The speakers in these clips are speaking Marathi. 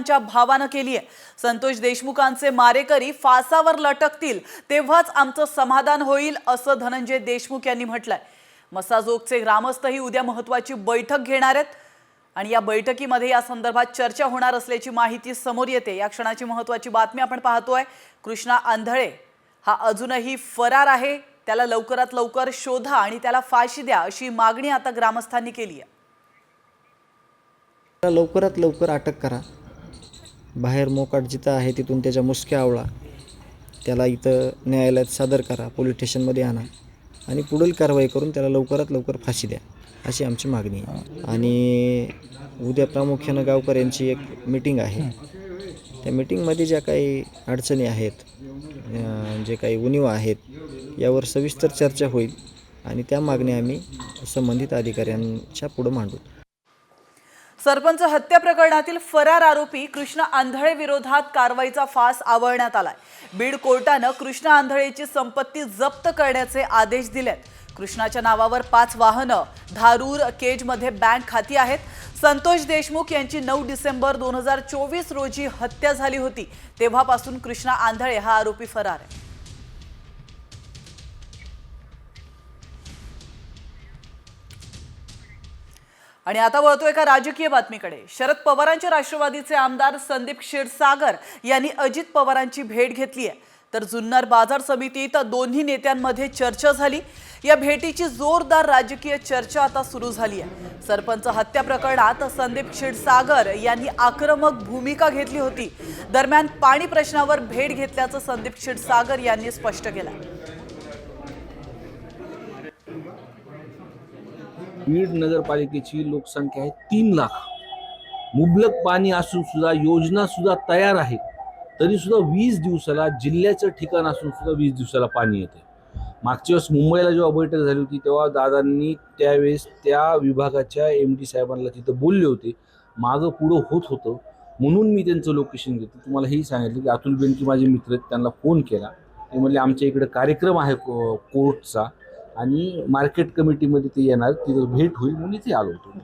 देशमुखांच्या भावानं केली आहे। संतोष देशमुखांचे मारेकरी फासावर लटकतील तेव्हाच आमचं समाधान होईल असं धनंजय देशमुख यांनी म्हटलंय। मसाजोगचे ग्रामस्थही उद्या महत्त्वाची बैठक घेणार आहेत आणि या बैठकीमध्ये या संदर्भात चर्चा होणार असल्याची माहिती समोर येते। या क्षणाची महत्त्वाची बातमी आपण पाहतोय। कृष्णा आंधळे हा अजूनही फरार आहे। त्याला लवकरात लवकर शोधा आणि त्याला फाशी द्या अशी मागणी आता ग्रामस्थांनी केली आहे। लवकरात लवकर अटक करा। बाहेर मोकाट जिथं आहे तिथून त्याच्या मुसक्या आवळा, त्याला इथं न्यायालयात सादर करा, पोलीस स्टेशनमध्ये आणा आणि पुढील कारवाई करून त्याला लवकरात लवकर फाशी द्या अशी आमची मागणी आहे। आणि उद्या प्रामुख्यानं गावकऱ्यांची एक मीटिंग आहे। त्या मीटिंगमध्ये ज्या काही अडचणी आहेत, जे काही उणीवा आहेत, यावर सविस्तर चर्चा होईल आणि त्या मागण्या आम्ही संबंधित अधिकाऱ्यांच्या पुढे मांडू। सरपंच हत्या प्रकरणातील फरार आरोपी कृष्णा आंधळे विरोधात कारवाईचा फास आवळण्यात आलाय। बीड कोर्टानं कृष्णा आंधळेची संपत्ती जप्त करण्याचे आदेश दिलेत। कृष्णाच्या नावावर 5 वाहनं, धारूर केजमध्ये बँक खाती आहेत। संतोष देशमुख यांची 9 डिसेंबर 2024 रोजी हत्या झाली होती। तेव्हापासून कृष्णा आंधळे हा आरोपी फरार आहे। आणि आता वळतो एका राजकीय बातमीकडे। शरद पवारांचे राष्ट्रवादीचे आमदार संदीप क्षीरसागर यांनी अजित पवारांची भेट घेतली आहे। तर जुन्नर बाजार समितीत दोन्ही नेत्यांमध्ये चर्चा झाली। या भेटीची जोरदार राजकीय चर्चा आता सुरू झाली आहे। सरपंच हत्या प्रकरणात संदीप क्षीरसागर यांनी आक्रमक भूमिका घेतली होती। दरम्यान पाणी प्रश्नावर भेट घेतल्याचं संदीप क्षीरसागर यांनी स्पष्ट केलं। बीड नगरपालिकेची लोकसंख्या आहे 3 लाख। मुबलक पाणी असून सुद्धा योजना सुद्धा तयार आहे, तरी सुद्धा 20 दिवसाला, जिल्ह्याचं ठिकाण असून सुद्धा 20 दिवसाला पाणी येते। मागच्या वेळेस मुंबईला जेव्हा बैठक झाली होती तेव्हा दादांनी त्यावेळेस त्या विभागाच्या MD साहेबांना तिथं बोलले होते, मागं पुढं होत होतं म्हणून मी त्यांचं लोकेशन घेतलं। तुम्हाला हेही सांगितलं की अतुल बेनकी माझे मित्र आहेत, त्यांना फोन केला, ते म्हणले आमच्या इकडे कार्यक्रम आहे कोर्टचा आणि मार्केट कमिटीमध्ये ते येणार, तिथं भेट होईल म्हणून इथे आलो होतो।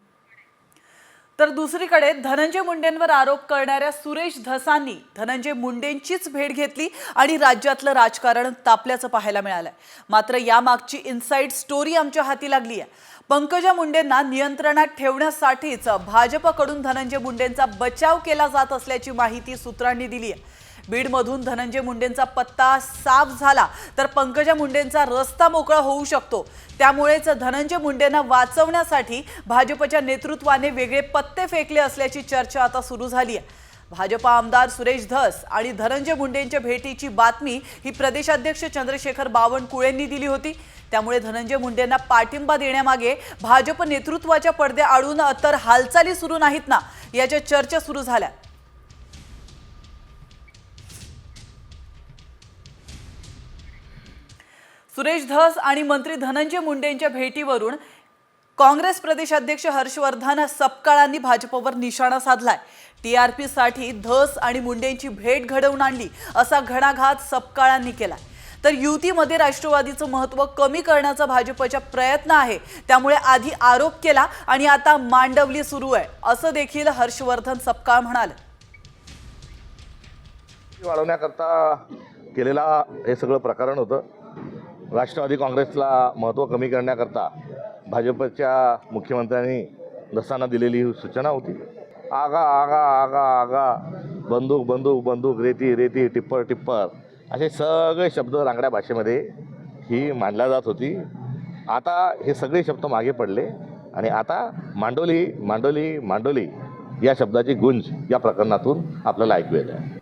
तर दुसरीकडे धनंजय मुंडेंवर आरोप करणाऱ्या सुरेश धसांनी धनंजय मुंडेंचीच भेट घेतली आणि राज्यातलं राजकारण तापल्याचं पाहायला मिळालंय। मात्र यामागची इनसाइड स्टोरी आमच्या हाती लागली आहे। पंकजा मुंडेंना नियंत्रणात ठेवण्यासाठीच भाजपकडून धनंजय मुंडेंचा बचाव केला जात असल्याची माहिती सूत्रांनी दिली आहे। बीडमधून धनंजय मुंडेंचा पत्ता साफ झाला तर पंकजा मुंडेंचा रस्ता मोकळा होऊ शकतो। त्यामुळेच धनंजय मुंडेंना वाचवण्यासाठी भाजपच्या नेतृत्वाने वेगळे पत्ते फेकले असल्याची चर्चा आता सुरू झाली आहे। भाजप आमदार सुरेश धस आणि धनंजय मुंडेंच्या भेटीची बातमी ही प्रदेशाध्यक्ष चंद्रशेखर बावनकुळेंनी दिली होती। त्यामुळे धनंजय मुंडेंना पाठिंबा देण्यामागे भाजप नेतृत्वाच्या पडद्याआडून तर हालचाली सुरू नाहीत ना, याच्या चर्चा सुरू झाल्या। सुरेश धस आणि मंत्री धनंजय मुंडेंच्या भेटीवरून काँग्रेस प्रदेशाध्यक्ष हर्षवर्धन सपकाळांनी भाजपवर निशाणा साधलाय। TRP साठी धस आणि मुंडेंची भेट घडवून आणली असा घणाघात सपकाळांनी केलाय। तर युतीमध्ये राष्ट्रवादीचं महत्त्व कमी करण्याचा भाजपचा प्रयत्न आहे, त्यामुळे आधी आरोप केला आणि आता मांडवली सुरू आहे असं देखील हर्षवर्धन सपकाळ म्हणाले। वाढवण्याकरता केलेला हे सगळं प्रकरण होतं। राष्ट्रवादी काँग्रेसला महत्त्व कमी करण्याकरता भाजपच्या मुख्यमंत्र्यांनी दसांना दिलेली ही सूचना होती। आगा आगा आगा आगा, बंदूक बंदूक बंदूक, रेती रेती, टिप्पर टिप्पर, असे सगळे शब्द रांगड्या भाषेमध्ये ही मांडल्या जात होती। आता हे सगळे शब्द मागे पडले आणि आता मांडोली मांडोली मांडोली या शब्दाची गुंज या प्रकरणातून आपल्याला ऐकू येत आहे।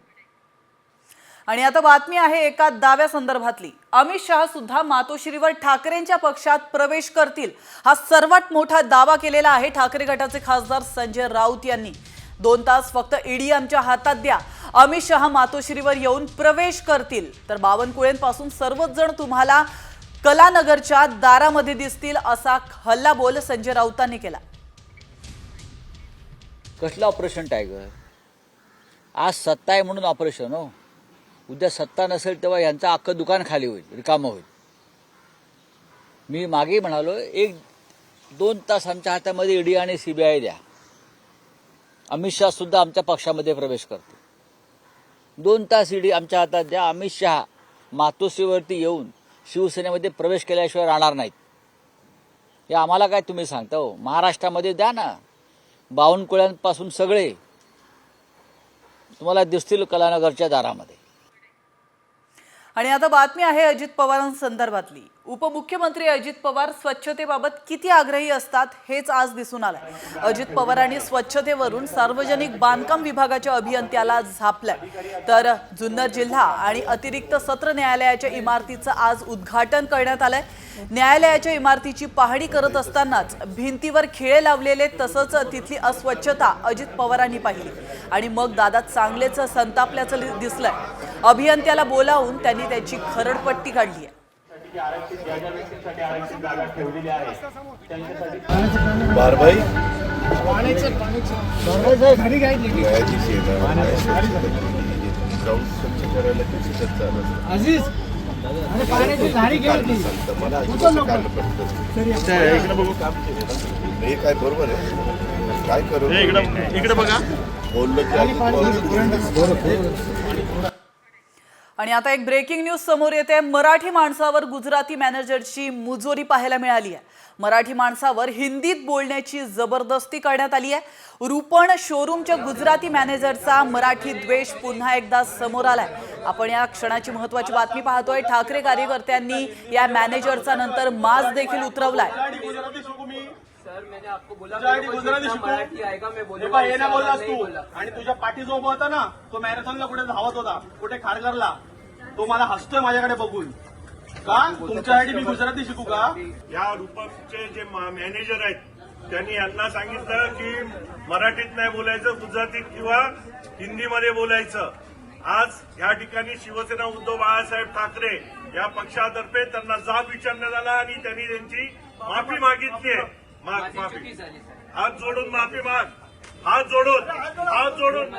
आणि आता बातमी आहे एका दाव्या संदर्भातली। अमित शहा सुद्धा मातोश्रीवर ठाकरेंच्या पक्षात प्रवेश करतील हा सर्वात मोठा दावा केलेला आहे ठाकरे गटाचे खासदार संजय राऊत यांनी। 2 तास फक्त ईडी आमच्या हातात द्या, अमित शहा मातोश्रीवर येऊन प्रवेश करतील तर बावनकुळेंपासून सर्वच जण तुम्हाला कलानगरच्या दारामध्ये दिसतील असा हल्लाबोल संजय राऊतांनी केला। कसलं ऑपरेशन टायगर? आज सत्ता आहे म्हणून ऑपरेशन हो, उद्या सत्ता नसेल तेव्हा यांचं अख्खं दुकान खाली होईल, रिकामं होईल। मी मागे म्हणालो 1-2 तास आमच्या हातामध्ये ईडी आणि CBI द्या, अमित शहा सुद्धा आमच्या पक्षामध्ये प्रवेश करते. 2 तास ईडी आमच्या हातात द्या, अमित शहा मातोश्रीवरती येऊन शिवसेनेमध्ये प्रवेश केल्याशिवाय राहणार नाहीत. हे आम्हाला काय तुम्ही सांगता हो? महाराष्ट्रामध्ये द्या ना, बावनकुळ्यांपासून सगळे तुम्हाला दिसतील कलानगरच्या दारामध्ये. आणि आता बातमी आहे अजित पवारांसंदर्भातली. उपमुख्यमंत्री अजित पवार स्वच्छतेबाबत किती आग्रही असतात हेच आज दिसून आलंय. अजित पवारांनी स्वच्छतेवरून सार्वजनिक बांधकाम विभागाच्या अभियंत्याला झापलंय. तर जुन्नर जिल्हा आणि अतिरिक्त सत्र न्यायालयाच्या इमारतीचं आज उद्घाटन करण्यात आलंय. न्यायालयाच्या इमारतीची पाहणी करत असतानाच भिंतीवर खिळे लावलेले तसंच तिथली अस्वच्छता अजित पवारांनी पाहिली आणि मग दादा चांगलेच संतापल्याचं दिसलंय. अभियंत्याला बोलावून त्यांनी त्याची खरडपट्टी काढली आहे. बारभाई हे काय बरोबर आहे, काय करू इकडे बघा आणि आता एक ब्रेकिंग न्यूज समोर येते. मराठी माणसावर गुजराती मॅनेजरची मुजोरी पाहायला मिळाली आहे. मराठी माणसावर हिंदीत बोलण्याची जबरदस्ती करण्यात आली आहे. रुपण शोरूमच्या गुजराती मॅनेजरचा मराठी द्वेष पुन्हा एकदा समोर आलाय. आपण या क्षणाची महत्त्वाची बातमी पाहतोय. ठाकरे कार्यकर्त्यांनी या मॅनेजरचा नंतर माज देखील उतरवलाय. मैंने आपको बोला गुजराती मराठी आएगा, मैं बोलूंगा. हे नाही बोललास तू. आणि तुझ्या पाठी जो उभा होता ना, तो मॅरेथॉनला कुठे धावत होता, कुठे खारघरला, तो मला हसतोय माझ्याकडे बघून. का तुमच्यासाठी मी गुजराती शिकू का? या रूपकचे जे मॅनेजर आहेत त्यांनी यांना सांगितलं की मराठीत नाही बोलायचं, गुजरातीत किंवा हिंदीमध्ये बोलायचं. आज या ठिकाणी शिवसेना उद्धव बाळासाहेब ठाकरे या पक्षातर्फे त्यांना जाब विचारण्यात आला आणि त्यांनी त्यांची माफी मागितली आहे. माफी हात जोडून माफी माग, हात जोडून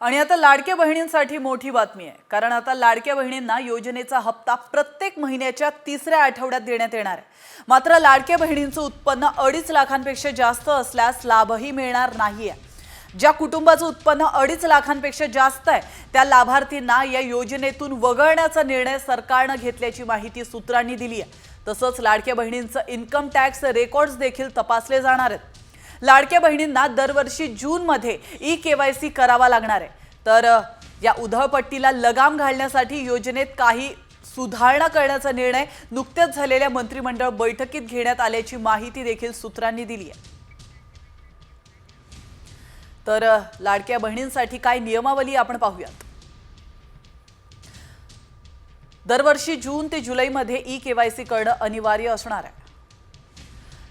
आणि आता लाडक्या बहिणींसाठी मोठी बातमी आहे. कारण आता लाडक्या बहिणींना योजनेचा हप्ता प्रत्येक महिन्याच्या 3ऱ्या आठवड्यात देण्यात येणार आहे. मात्र लाडक्या बहिणींचं उत्पन्न 2.5 लाखांपेक्षा जास्त असल्यास लाभही मिळणार नाहीये. ज्या कुटुंबाचं उत्पन्न 2.5 लाखांपेक्षा जास्त आहे त्या लाभार्थींना या योजनेतून वगळण्याचा निर्णय सरकारनं घेतल्याची माहिती सूत्रांनी दिली आहे. तसंच लाडक्या बहिणींचं इन्कम टॅक्स रेकॉर्ड्स देखील तपासले जाणार आहेत. लाडक्या बहिणींना दरवर्षी जूनमध्ये ई-KYC करावा लागणार आहे. तर या उधळपट्टीला लगाम घालण्यासाठी योजनेत काही सुधारणा करण्याचा निर्णय नुकत्याच झालेल्या मंत्रिमंडळ बैठकीत घेण्यात आल्याची माहिती देखील सूत्रांनी दिली आहे. तर लाडक्या बहिणींसाठी काय नियमावली आपण पाहूयात. दरवर्षी जून ते जुलैमध्ये ई-KYC करणं अनिवार्य असणार आहे.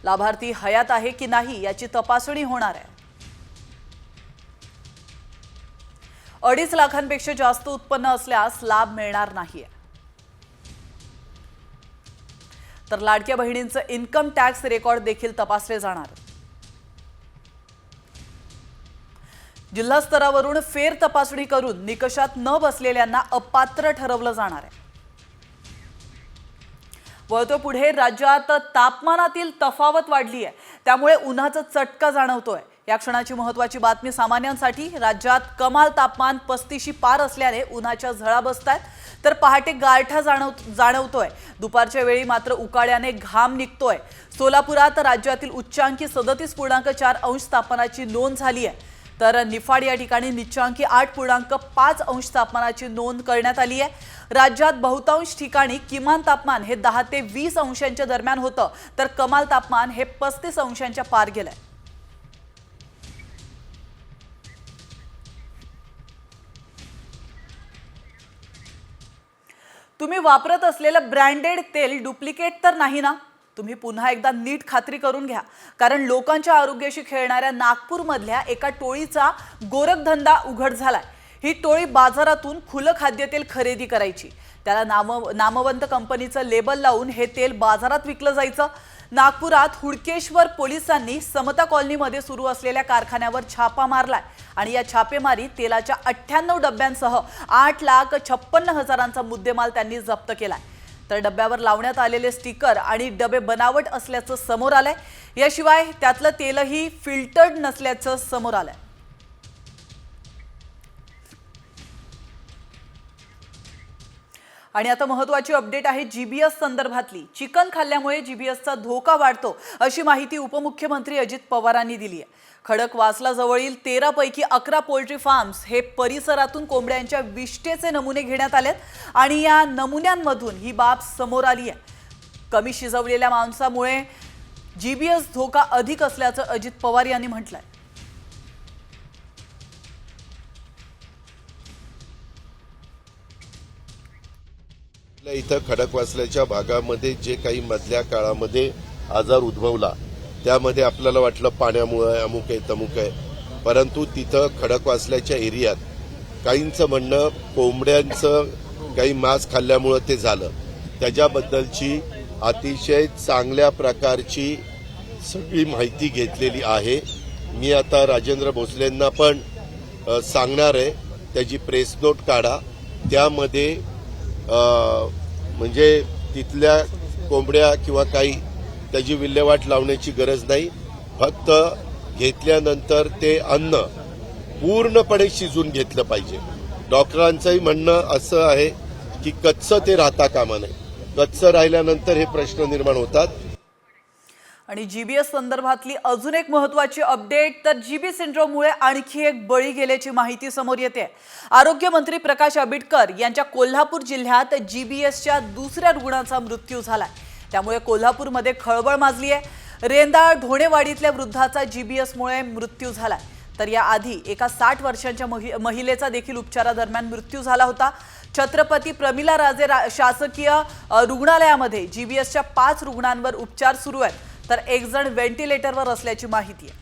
लाभार्थी हयात आहे की नाही याची तपासणी होणार आहे. 2.5 लाखांपेक्षा जास्त उत्पन्न असल्यास लाभ मिळणार नाहीये. तर लाडक्या बहिणींचं इन्कम टॅक्स रेकॉर्ड देखील तपासले जाणार. जिल्हा स्तरावरून फेर तपासणी करून निकषात न बसलेल्यांना अपात्र ठरवलं जाणार आहे. वळतो पुढे. राज्यात तापमानातील तफावत वाढली आहे, त्यामुळे उन्हाचा चटका जाणवतोय. या क्षणाची महत्त्वाची बातमी सामान्यांसाठी. राज्यात कमाल तापमान 35 पार असल्याने उन्हाच्या झळा बसतात. तर पहाटे गारठा जाणवतोय. दुपारच्या वेळी मात्र उकाड्याने घाम निघतोय. सोलापुरात राज्यातील उच्चांकी 37.4 अंश तापमानाची नोंद झाली आहे. तर निफाड या ठिकाणी निच्चांकी 8.5 अंश तापमानाची नोंद करण्यात आली आहे. राज्यात बहुतांश ठिकाणी किमान तापमान हे 10 ते 20 अंशांच्या दरम्यान होतं, तर कमाल तापमान हे 35 अंशांच्या पार गेलंय. तुम्ही वापरत असलेलं ब्रँडेड तेल डुप्लिकेट तर नाही ना? तुम्ही पुन्हा एकदा नीट खात्री करून घ्या. कारण लोकांच्या आरोग्याशी खेळणाऱ्या नागपूरमधल्या एका टोळीचा गोरखधंदा उघड झालाय. ही टोळी बाजारातून खुलं खाद्यतेल खरेदी करायची. त्याला नामवंत कंपनीचं लेबल लावून हे तेल बाजारात विकलं जायचं. नागपुरात हुडकेश्वर पोलिसांनी समता कॉलनीमध्ये सुरू असलेल्या कारखान्यावर छापा मारलाय आणि या छापेमारी तेलाच्या 98 डब्यांसह 8,56,000चा मुद्देमाल त्यांनी जप्त केलाय. तर डब्यावर लावण्यात आलेले स्टिकर आणि डबे बनावट असल्याचं समोर आलंय. याशिवाय त्यातलं तेलही फिल्टर्ड नसल्याचं समोर आलंय. आणि आता महत्त्वाची अपडेट आहे जीबीएस संदर्भातली. चिकन खाल्ल्यामुळे जीबीएसचा धोका वाढतो अशी माहिती उपमुख्यमंत्री अजित पवारांनी दिली आहे. खडकवासला जवळील 13 पैकी 11 पोल्ट्री फार्म्स हे परिसरातून कोंबड्यांच्या विष्ठेचे नमुने घेण्यात आलेत आणि या नमुन्यांमधून ही बाब समोर आली आहे. कमी शिजवलेल्या मांसामुळे जीबीएस धोका अधिक असल्याचं अजित पवार यांनी म्हटलंय. आपल्या इथं खडकवासल्याच्या भागामध्ये जे काही मधल्या काळामध्ये आजार उद्भवला त्यामध्ये आपल्याला वाटलं पाण्यामुळे अमुक आहे तमुक आहे, परंतु तिथं खडकवासल्याच्या एरियात काहींचं म्हणणं कोंबड्यांचं काही मांस खाल्ल्यामुळं ते झालं. त्याच्याबद्दलची अतिशय चांगल्या प्रकारची सगळी माहिती घेतलेली आहे. मी आता राजेंद्र भोसलेंना पण सांगणार आहे, त्याची प्रेस नोट काढा. त्यामध्ये म्हणजे तिथल्या कोंबड्या किंवा काही त्याची विल्हेवाट लावण्याची गरज नाही. फक्त घेतल्यानंतर ते अन्न पूर्णपणे शिजून घेतलं पाहिजे. डॉक्टरांचंही म्हणणं असं आहे की कच्चं ते राहता कामा नये. कच्चं राहिल्यानंतर हे प्रश्न निर्माण होतात. आणि जीबीएस संदर्भातली अजून एक महत्त्वाची अपडेट, तर जीबी सिंड्रोममुळे आणखी एक बळी गेल्याची माहिती समोर येते. आरोग्यमंत्री प्रकाश आंबेडकर यांच्या कोल्हापूर जिल्ह्यात जीबीएसच्या दुसऱ्या रुग्णाचा मृत्यू झालाय. त्यामुळे कोल्हापूरमध्ये खळबळ माजली आहे. रेंदाळ ढोणेवाडीतल्या वृद्धाचा जीबीएसमुळे मृत्यू झालाय. तर याआधी एका 60 वर्षांच्या महिलेचा देखील उपचारादरम्यान मृत्यू झाला होता. छत्रपती प्रमिला राजे शासकीय रुग्णालयामध्ये जीबीएसच्या 5 रुग्णांवर उपचार सुरू आहेत, तर एक जण व्हेंटिलेटरवर असल्याची माहिती आहे.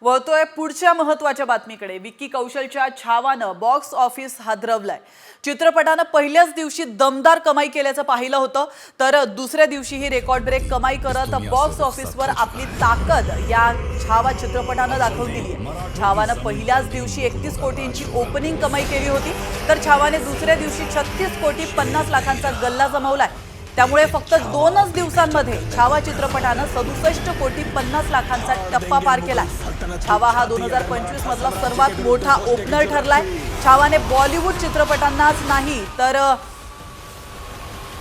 वळतोय पुढच्या महत्त्वाच्या बातमीकडे. विक्की कौशलच्या छावानं बॉक्स ऑफिस हादरवलंय. चित्रपटानं पहिल्याच दिवशी दमदार कमाई केल्याचं पाहिलं होतं, तर दुसऱ्या दिवशीही रेकॉर्ड ब्रेक कमाई करत बॉक्स ऑफिसवर आपली ताकद या छावा चित्रपटानं दाखवून दिली आहे. छावानं पहिल्याच दिवशी 31 कोटींची ओपनिंग कमाई केली होती, तर छावाने दुसऱ्या दिवशी 36 कोटी 50 लाखांचा गल्ला जमवलाय. त्यामुळे फक्त 2च दिवसांमध्ये छावा चित्रपटानं 67 कोटी 50 लाखांचा टप्पा पार केला. छावा हा 2025 मधला सर्वात मोठा ओपनर ठरलाय. छावाने बॉलिवूड चित्रपटांनाच नाही तर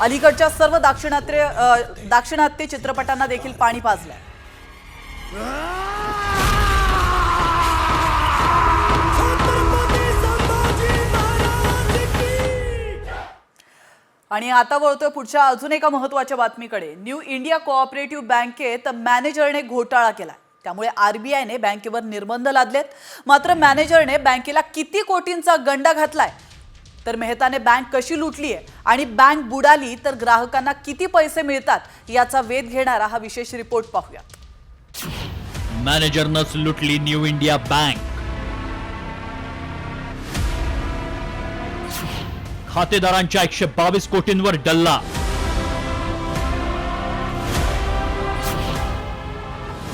अलीकडच्या सर्व दाक्षिणात्य चित्रपटांना देखील पाणी पाजलंय. आणि आता वळतोय पुढच्या अजून एका महत्त्वाच्या बातमीकडे. न्यू इंडिया कोऑपरेटिव्ह बँकेत मॅनेजरने घोटाळा केला. त्यामुळे आरबीआयने बँकेवर निर्बंध लादलेत. मात्र मॅनेजरने बँकेला किती कोटींचा गंडा घातलाय, तर मेहताने बँक कशी लुटली आहे आणि बँक बुडाली तर ग्राहकांना किती पैसे मिळतात याचा वेध घेणारा हा विशेष रिपोर्ट पाहूया. मॅनेजरनंच लुटली न्यू इंडिया बँक. खातेदारांच्या 122 कोटींवर डल्ला.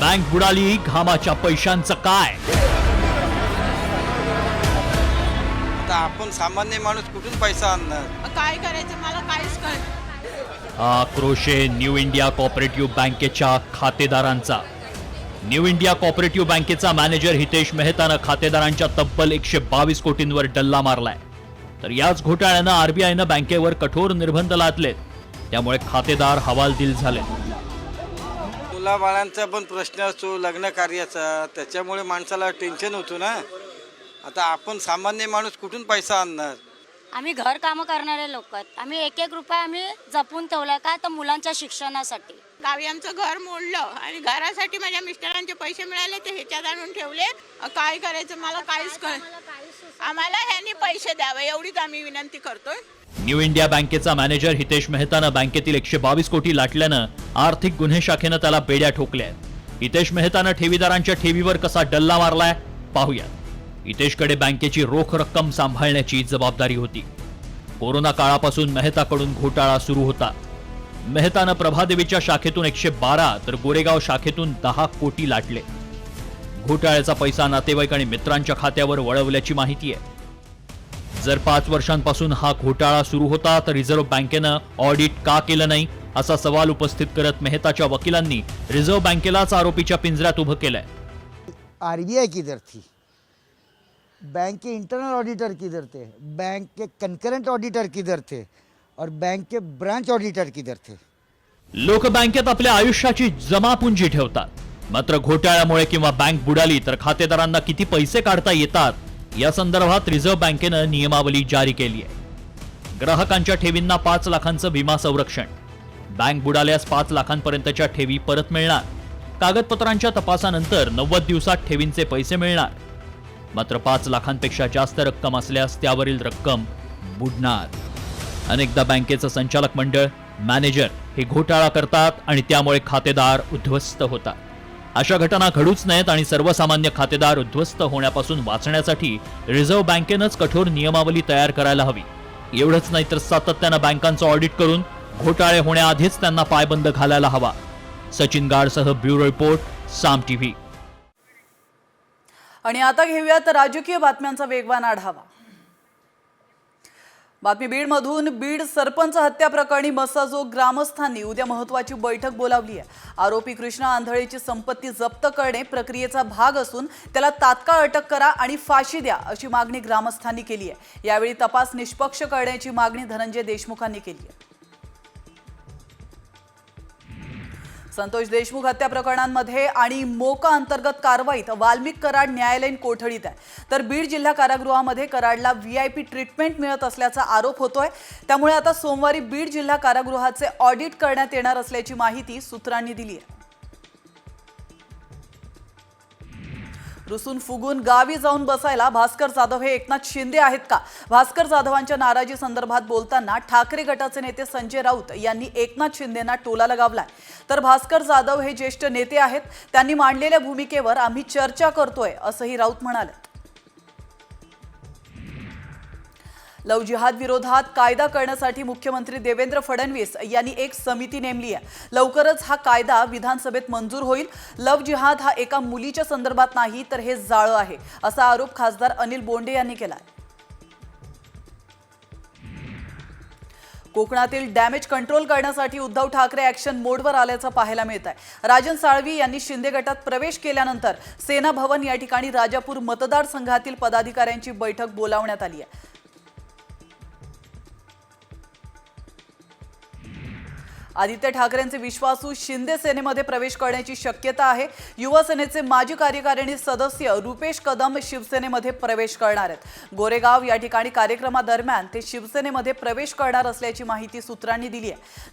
बँक बुडाली, घामाच्या पैशांचं काय? आता आपण सामान्य माणूस कुठून पैसा आणणार? काय करायचं मला काहीच कळत. आक्रोश आहे न्यू इंडिया कोऑपरेटिव्ह बँकेच्या खातेदारांचा. न्यू इंडिया कोऑपरेटिव्ह बँकेचा मॅनेजर हितेश मेहतानं खातेदारांच्या तब्बल 122 कोटींवर डल्ला मारलाय. तर याच घोटाळ्यानं आरबीआयनं बँकेवर कठोर निर्बंध लादलेत. त्यामुळे खातेदार हवालदिल झाले. मुलाबाळांचा पण प्रश्न असतो, लग्न कार्याचा, त्याच्यामुळे माणसाला टेन्शन होतो ना. आता आपण सामान्य माणूस कुठून पैसा आणणार? आम्ही घर कामं करणारे लोक आहेत. आम्ही 1-1 रुपया आम्ही जपून ठेवलाय का तर मुलांच्या शिक्षणासाठी. गावी आमचं घर मोडलं आणि घरासाठी माझ्या मिस्टरांचे पैसे मिळाले ते ह्याच्यात आणून ठेवले. काय करायचं मला काहीच कळत. आम्हाला ह्यांनी पैसे द्यावे एवढीच आम्ही विनंती करतोय. न्यू इंडिया बँकेचा मॅनेजर हितेश मेहतानं बँकेतील 122 कोटी लाटल्यानं आर्थिक गुन्हे शाखेनं त्याला बेड्या ठोकल्या. हितेश मेहतानं ठेवीदारांच्या ठेवीवर कसा डल्ला मारलाय पाहूया. हितेशकडे बँकेची रोख रक्कम सांभाळण्याची जबाबदारी होती. कोरोना काळापासून मेहताकडून घोटाळा सुरू होता. मेहतानं प्रभादेवीच्या शाखेतून 112 तर गोरेगाव शाखेतून 10 कोटी लाटले. घोटाळ्याचा पैसा नातेवाईक आणि मित्रांच्या खात्यावर वळवल्याची माहिती आहे. जर 5 वर्षांपासून हा घोटाळा सुरू होता तर रिझर्व्ह बँकेनं ऑडिट का केलं नाही असा सवाल उपस्थित करत मेहताच्या वकिलांनी रिझर्व्ह बँकेलाच आरोपीच्या पिंजऱ्यात उभं केलंय। आरबीआई किधर थी, बैंक के इंटरनल ऑडिटर किधर थे, बैंक के कंकरेंट ऑडिटर किधर थे और बैंक के ब्रांच ऑडिटर किधर थे? लोक बँकेत आपल्या आयुष्याची जमापुंजी ठेवतात, मात्र घोटाळ्यामुळे किंवा बँक बुडाली तर खातेदारांना किती पैसे काढता येतात या संदर्भात रिझर्व्ह बँकेनं नियमावली जारी केली आहे। ग्राहकांच्या ठेवींना 5 लाखांचं विमा संरक्षण, बँक बुडाल्यास 5 लाखांपर्यंतच्या ठेवी परत मिळणार, कागदपत्रांच्या तपासानंतर 90 दिवसात ठेवींचे पैसे मिळणार, मात्र 5 लाखांपेक्षा जास्त रक्कम असल्यास त्यावरील रक्कम बुडणार। अनेकदा बँकेचं संचालक मंडळ, मॅनेजर हे घोटाळा करतात आणि त्यामुळे खातेदार उद्ध्वस्त होतात। अशा घटना घडूच नयेत आणि सर्वसामान्य खातेदार उद्ध्वस्त होण्यापासून वाचण्यासाठी रिझर्व्ह बँकेनंच कठोर नियमावली तयार करायला हवी। एवढंच नाही तर सातत्यानं बँकांचं ऑडिट करून घोटाळे होण्याआधीच त्यांना पायबंद घालायला हवा। सचिन गाडसह ब्युरो रिपोर्ट, साम टीव्ही। आणि आता घेऊयात राजकीय बातम्यांचा वेगवान आढावा। बातमी बीडमधून। बीड सरपंच हत्या प्रकरणी मसाजोग ग्रामस्थांनी उद्या महत्त्वाची बैठक बोलावली आहे। आरोपी कृष्णा आंधळेची संपत्ती जप्त करणे प्रक्रियेचा भाग असून त्याला तात्काळ अटक करा आणि फाशी द्या अशी मागणी ग्रामस्थांनी केली आहे। यावेळी तपास निष्पक्ष करण्याची मागणी धनंजय देशमुखांनी केली आहे। संतोष देशमुख हत्या प्रकरणांमध्ये आणि मोका अंतर्गत कारवाईत वाल्मिक कराड न्यायालयीन कोठडीत आहे, तर बीड जिल्हा कारागृहामध्ये कराडला VIP ट्रीटमेंट मिळत असल्याचा आरोप होतोय। त्यामुळे आता सोमवारी बीड जिल्हा कारागृहाचे ऑडिट करण्यात येणार असल्याची माहिती सूत्रांनी दिली आहे। रुसून फुगून गावी जाऊन बसायला भास्कर जाधव हे एकनाथ शिंदे आहेत का? भास्कर जाधवांच्या नाराजी संदर्भात बोलताना ठाकरे गटाचे नेते संजय राऊत यांनी एकनाथ शिंदेंना टोला लगावलाय। तर भास्कर जाधव हे ज्येष्ठ नेते आहेत, त्यांनी मांडलेल्या भूमिकेवर आम्ही चर्चा करतोय असंही राऊत म्हणाले। लव जिहाद विरोधात कायदा करण्यासाठी मुख्यमंत्री देवेंद्र फडणवीस यांनी एक समिती नेमली आहे। लवकरच हा कायदा विधानसभेत मंजूर होईल। लव जिहाद हा एका मुलीच्या संदर्भात नाही तर हे जाळं आहे असा आरोप खासदार अनिल बोंडे यांनी केला। कोकणातील डॅमेज कंट्रोल करण्यासाठी उद्धव ठाकरे ॲक्शन मोडवर आल्याचं पाहायला मिळत आहे। राजन साळवी यांनी शिंदे गटात प्रवेश केल्यानंतर सेना भवन या ठिकाणी राजापूर मतदारसंघातील पदाधिकाऱ्यांची बैठक बोलावण्यात आली आहे। आदित्य ठाकरेंचे विश्वासू शिंदे सेनेमध्ये प्रवेश करण्याची शक्यता आहे। युवा सेनेचे माजी कार्यकारिणी सदस्य रुपेश कदम शिवसेनेमध्ये प्रवेश करणार आहेत। गोरेगाव या ठिकाणी कार्यक्रमादरम्यान ते शिवसेनेमध्ये प्रवेश करणार असल्याची माहिती सूत्रांनी दिली आहे।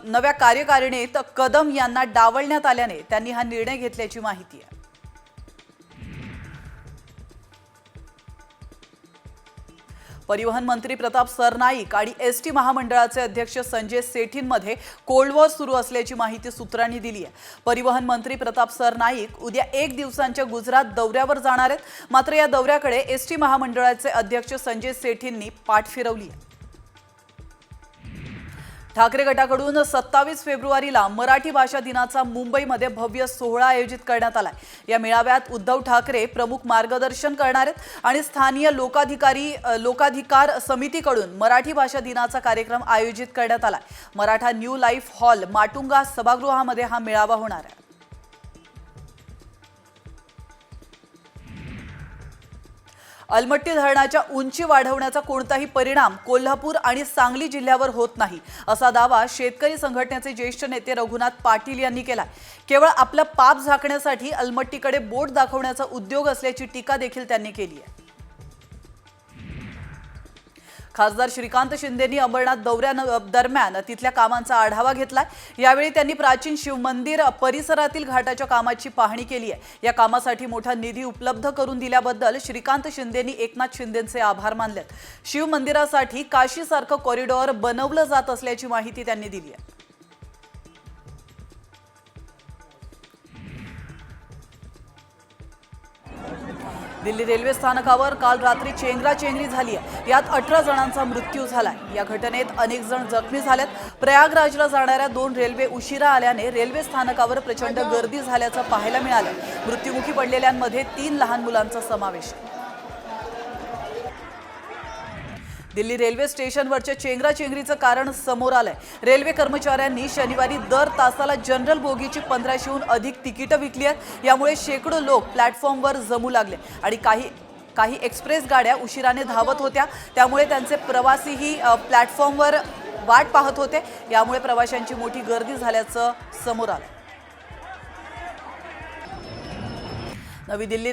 नव्या कार्यकारिणीत कदम यांना डावलण्यात आल्याने त्यांनी हा निर्णय घेतल्याची माहिती आहे। परिवहन मंत्री प्रताप सरनाईक आणि ST महामंडळाचे अध्यक्ष संजय सेठींमध्ये कोल्ड वॉर सुरू असल्याची माहिती सूत्रांनी दिली आहे। परिवहन मंत्री प्रताप सरनाईक उद्या 1 दिवसांच्या गुजरात दौऱ्यावर जाणार आहेत, मात्र या दौऱ्याकडे ST महामंडळाचे अध्यक्ष संजय सेठींनी पाठ फिरवली आहे। ठाकरे गटाकडून 27 फेब्रुवारीला मराठी भाषा दिनाचा मुंबईमध्ये भव्य सोहळा आयोजित करण्यात आलाय। या मेळाव्यात उद्धव ठाकरे प्रमुख मार्गदर्शन करणार आहेत आणि स्थानीय लोकाधिकार समितीकडून मराठी भाषा दिनाचा कार्यक्रम आयोजित करण्यात आलाय। Maratha new life hall Matunga सभागृहामध्ये हा मेळावा होणार आहे। अलमट्टी धरणाच्या उंची वाढवण्याचा कोणताही परिणाम कोल्हापूर आणि सांगली जिल्ह्यावर होत नाही असा दावा शेतकरी संघटनेचे ज्येष्ठ नेते रघुनाथ पाटील यांनी केला। केवळ आपलं पाप झाकण्यासाठी अलमट्टीकडे बोट दाखवण्याचा उद्योग असल्याची टीका देखील त्यांनी केली आहे। खासदार श्रीकांत शिंदेंनी अमरनाथ दौऱ्यादरम्यान तिथल्या कामांचा आढावा घेतला। यावेळी त्यांनी प्राचीन शिवमंदिर परिसरातील घाटाच्या कामाची पाहणी केली आहे। या कामासाठी मोठा निधी उपलब्ध करून दिल्याबद्दल श्रीकांत शिंदेंनी एकनाथ शिंदेंचे आभार मानलेत। शिवमंदिरासाठी काशीसारखं कॉरिडॉर बनवलं जात असल्याची माहिती त्यांनी दिली आहे। दिल्ली रेल्वे स्थानकावर काल रात्री चेंगराचेंगरी झाली आहे। यात 18 जणांचा मृत्यू झालाय। या घटनेत अनेक जण जखमी झालेत। प्रयागराजला जाणाऱ्या 2 रेल्वे उशिरा आल्याने रेल्वे स्थानकावर प्रचंड गर्दी झाल्याचं पाहायला मिळालं। मृत्युमुखी पडलेल्यांमध्ये 3 लहान मुलांचा समावेश आहे। दिल्ली रेल्वे स्टेशनवरच्या चेंगराचेंगरीचं कारण समोर आलंय. रेल्वे कर्मचाऱ्यांनी शनिवारी दर तासाला जनरल बोगीची 1500हून अधिक तिकीटं विकली आहेत. यामुळे शेकडो लोक प्लॅटफॉर्मवर जमू लागले आणि काही एक्सप्रेस गाड्या उशिराने धावत होत्या. त्यामुळे त्यांचे प्रवासीही प्लॅटफॉर्मवर वाट पाहत होते. यामुळे प्रवाशांची मोठी गर्दी झाल्याचं समोर आलं. नवी दिल्ली